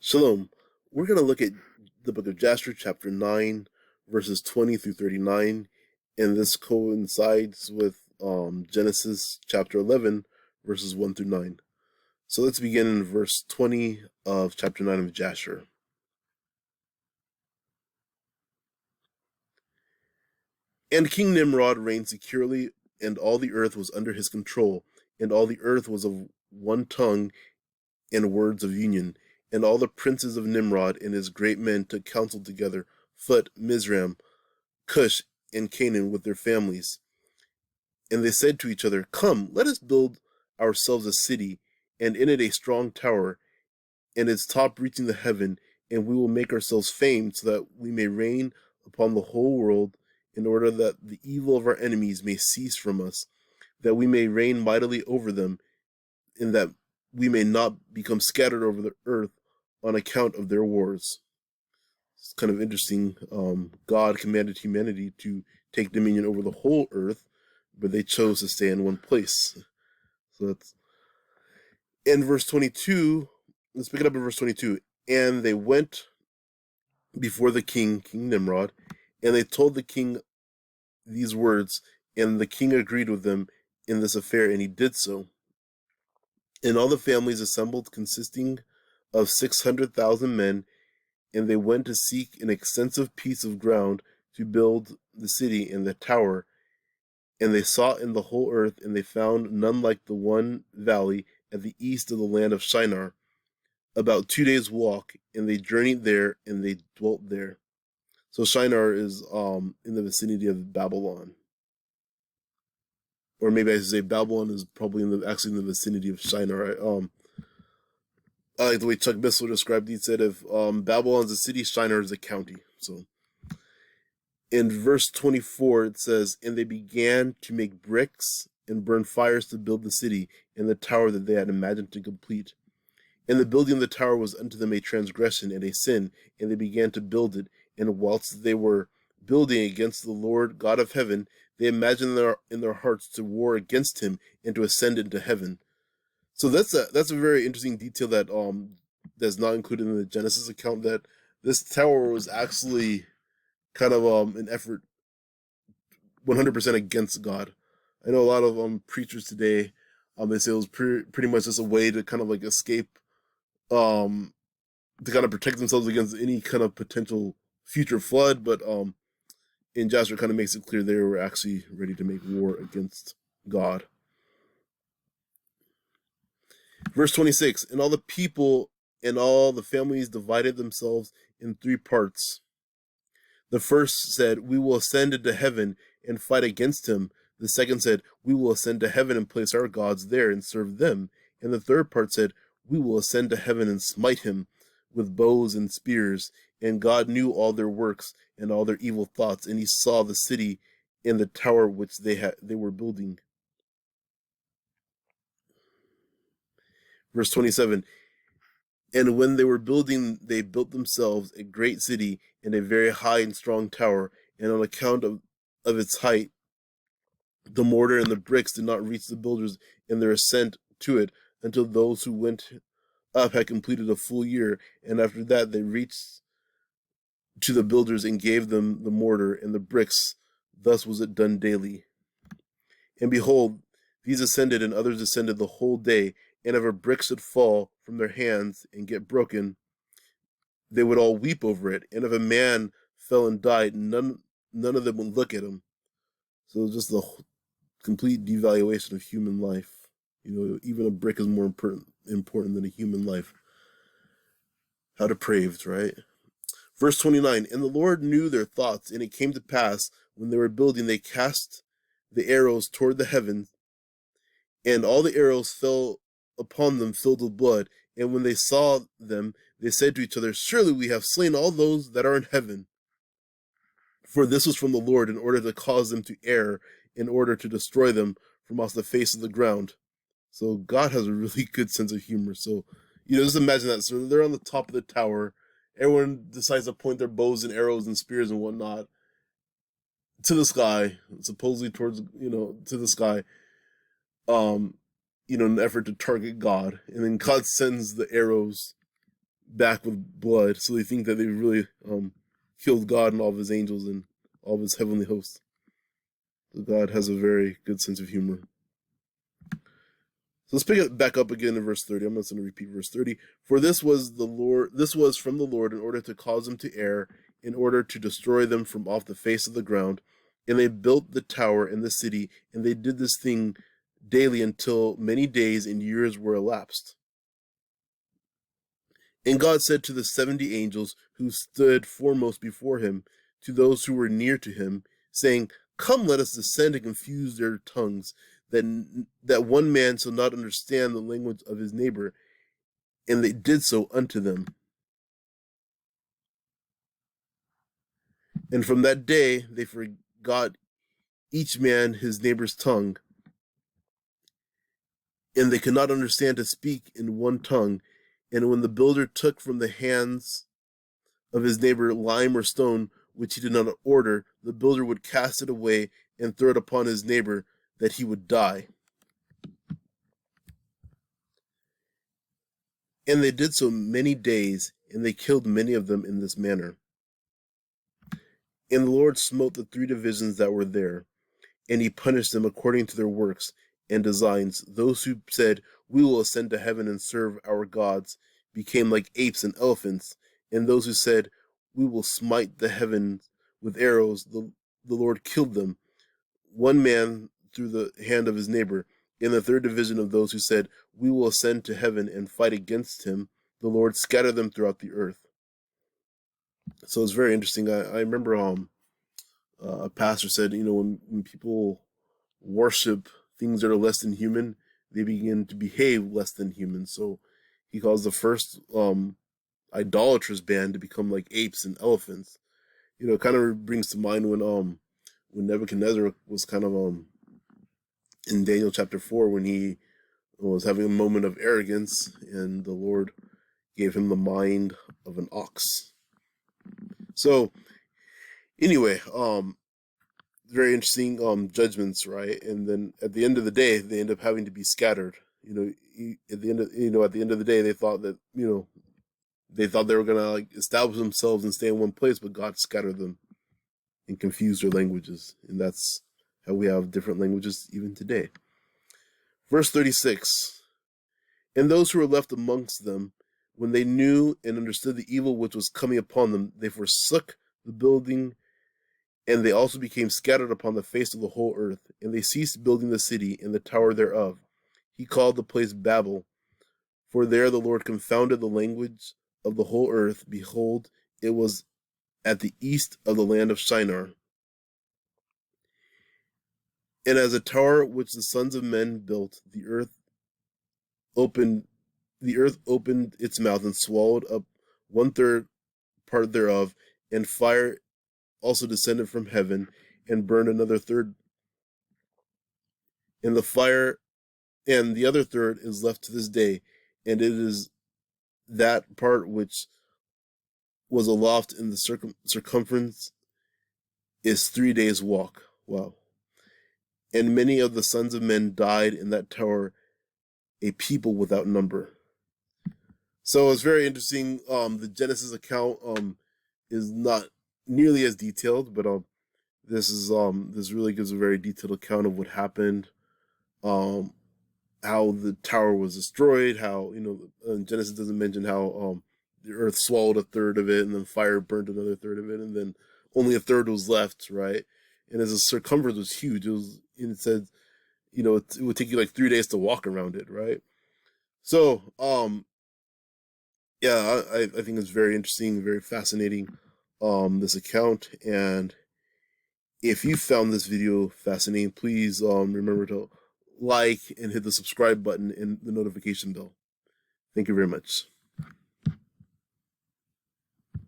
Shalom. We're going to look at the book of Jasher, chapter 9, verses 20 through 39, and this coincides with Genesis chapter 11, verses 1 through 9. So let's begin in verse 20 of chapter 9 of Jasher. And King Nimrod reigned securely, and all the earth was under his control, and all the earth was of one tongue and words of union. And all the princes of Nimrod and his great men took counsel together, Phut, Mizraim, Cush, and Canaan with their families. And they said to each other, Come, let us build ourselves a city, and in it a strong tower, and its top reaching the heaven, and we will make ourselves famed, so that we may reign upon the whole world, in order that the evil of our enemies may cease from us, that we may reign mightily over them, and that we may not become scattered over the earth on account of their wars. It's kind of interesting. God commanded humanity to take dominion over the whole earth, but they chose to stay in one place. So that's in verse 22. Let's pick it up in verse 22. And they went before the king, King Nimrod, and they told the king these words, and the king agreed with them in this affair, and he did so. And all the families assembled, consisting of 600,000 men, and they went to seek an extensive piece of ground to build the city and the tower. And they sought in the whole earth, and they found none like the one valley at the east of the land of Shinar, about 2 days' walk, and they journeyed there, and they dwelt there. So Shinar is in the vicinity of Babylon. Or maybe I should say Babylon is probably actually in the vicinity of Shinar. I like the way Chuck Bissell described it. He said if Babylon's a city, Shinar is a county. So in verse 24 it says, And they began to make bricks and burn fires to build the city and the tower that they had imagined to complete. And the building of the tower was unto them a transgression and a sin, and they began to build it. And whilst they were building against the Lord God of heaven, they imagined in their hearts to war against him and to ascend into heaven. So that's a very interesting detail that that's not included in the Genesis account, that this tower was actually kind of an effort 100% against God. I know a lot of preachers today, they say it was pretty much just a way to kind of like escape, to kind of protect themselves against any kind of potential future flood, but in Jasher kind of makes it clear they were actually ready to make war against God. Verse 26, And all the people and all the families divided themselves in three parts. The first said, We will ascend into heaven and fight against him. The second said, We will ascend to heaven and place our gods there and serve them. And the third part said, We will ascend to heaven and smite him with bows and spears. And God knew all their works and all their evil thoughts, and he saw the city and the tower which they were building. Verse 27, And when they were building, they built themselves a great city and a very high and strong tower, and on account of its height, the mortar and the bricks did not reach the builders in their ascent to it until those who went up had completed a full year, and after that they reached to the builders and gave them the mortar and the bricks. Thus was it done daily. And behold, these ascended and others descended the whole day, and if a brick should fall from their hands and get broken, they would all weep over it. And if a man fell and died, none of them would look at him. So it was just the complete devaluation of human life. You know, even a brick is more important than a human life. How depraved, right? Verse 29, And the Lord knew their thoughts, and it came to pass, when they were building, they cast the arrows toward the heavens, and all the arrows fell upon them filled with blood. And when they saw them, they said to each other, Surely we have slain all those that are in heaven. For this was from the Lord, in order to cause them to err, in order to destroy them from off the face of the ground. So God has a really good sense of humor. So, just imagine that. So they're on the top of the tower. Everyone decides to point their bows and arrows and spears and whatnot to the sky, supposedly towards, to the sky, in an effort to target God. And then God sends the arrows back with blood, so they think that they really killed God and all of his angels and all of his heavenly hosts. So God has a very good sense of humor. So let's pick it back up again in verse 30. I'm just going to repeat verse 30. For this was from the Lord in order to cause them to err, in order to destroy them from off the face of the ground. And they built the tower and the city, and they did this thing daily until many days and years were elapsed. And God said to the 70 angels who stood foremost before him, to those who were near to him, saying, Come, let us descend and confuse their tongues, that one man shall not understand the language of his neighbor. And they did so unto them. And from that day they forgot each man his neighbor's tongue, and they could not understand to speak in one tongue. And when the builder took from the hands of his neighbor lime or stone, which he did not order, the builder would cast it away and throw it upon his neighbor, that he would die. And they did so many days, and they killed many of them in this manner. And the Lord smote the 3 divisions that were there, and he punished them according to their works and designs. Those who said, We will ascend to heaven and serve our gods, became like apes and elephants. And those who said, We will smite the heavens with arrows, the Lord killed them, one man through the hand of his neighbor. In the 3rd division of those who said, We will ascend to heaven and fight against him, the Lord scattered them throughout the earth. So it's very interesting. I remember a pastor said, when people worship things that are less than human, they begin to behave less than human. So he calls the first idolatrous band to become like apes and elephants. It kind of brings to mind when Nebuchadnezzar was kind of in Daniel chapter 4, when he was having a moment of arrogance, and the Lord gave him the mind of an ox. So anyway, very interesting judgments, right? And then at the end of the day, they end up having to be scattered. At the end of the day, they thought that they were gonna establish themselves and stay in one place, but God scattered them and confused their languages, and that's how we have different languages even today. Verse 36. And those who were left amongst them, when they knew and understood the evil which was coming upon them, they forsook the building, and they also became scattered upon the face of the whole earth, and they ceased building the city and the tower thereof. He called the place Babel, for there the Lord confounded the language of the whole earth. Behold, it was at the east of the land of Shinar. And as a tower which the sons of men built, the earth opened its mouth and swallowed up 1/3 part thereof, and fire also descended from heaven and burned another third. And the other third is left to this day, and it is that part which was aloft in the circumference is 3 days' walk. Wow. And many of the sons of men died in that tower, a people without number. So it's very interesting. The Genesis account is not nearly as detailed, but this really gives a very detailed account of what happened, how the tower was destroyed, how Genesis doesn't mention how the earth swallowed 1/3 of it, and then fire burned another 1/3 of it, and then only 1/3 was left, right? And as the circumference was huge, it said it would take you like 3 days to walk around it, right? So yeah, I think it's very interesting, very fascinating, this account. And if you found this video fascinating, please remember to like and hit the subscribe button and the notification bell. Thank you very much.